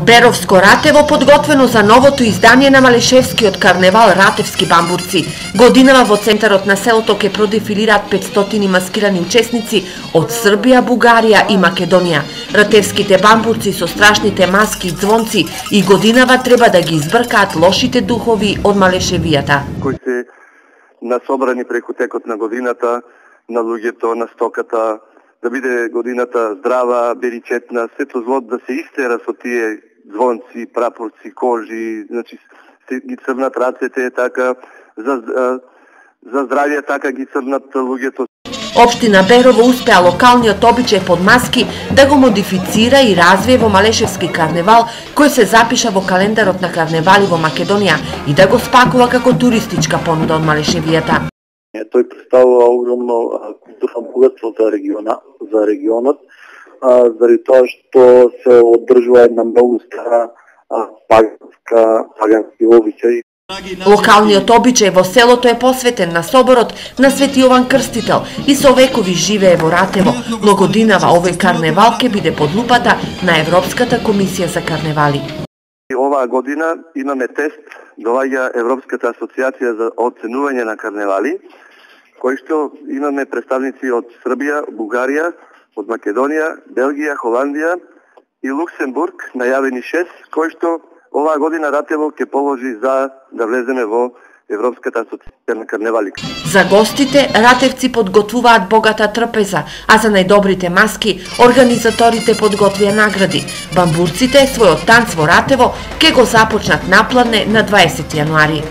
Беровско Ратево подготвено за новото издание на Малешевскиот карневал Ратевски бамбурци. Годинава во центарот на селото ќе продефилираат 500 маскирани учесници од Србија, Бугарија и Македонија. Ратевските бамбурци со страшните маски и звонци и годинава треба да ги избркаат лошите духови од Малешевијата. Кои се насобрани преку текот на годината, на луѓето, на стоката, да биде годината здрава, беричетна, сето зло да се истера со тие звонци, прапорци, кожи, значи ги црнат рацете, така за здравје така ги црнат луѓето. Општина Берово успеа локалниот обичај под маски да го модифицира и развие во Малешевски карневал, кој се запиша во календарот на карневали во Македонија и да го спакува како туристичка понуда од Малешевијата. Тој представува огромно културно богатство за регионот, заради тоа што се одржува една многу стара пагански обичај. Локалниот обичај во селото е посветен на соборот на Свети Јован Крстител и со векови живее во Ратево, но годинава овој карневал ќе биде под лупата на Европската комисија за карневали. Оваа година имаме тест, доаѓа Европската асоциација за оценување на карневали, кој што имаме представници од Србија, Бугарија, од Македонија, Белгија, Холандија и Луксембург, најавени 6, кој што оваа година Ратево ќе положи за да влеземе во Европската асоциација на карневали. За гостите ратевци подготвуваат богата трпеза, а за најдобрите маски организаторите подготвија награди. Бамбурците својот танц во Ратево ќе го започнат напладне на 20 јануари.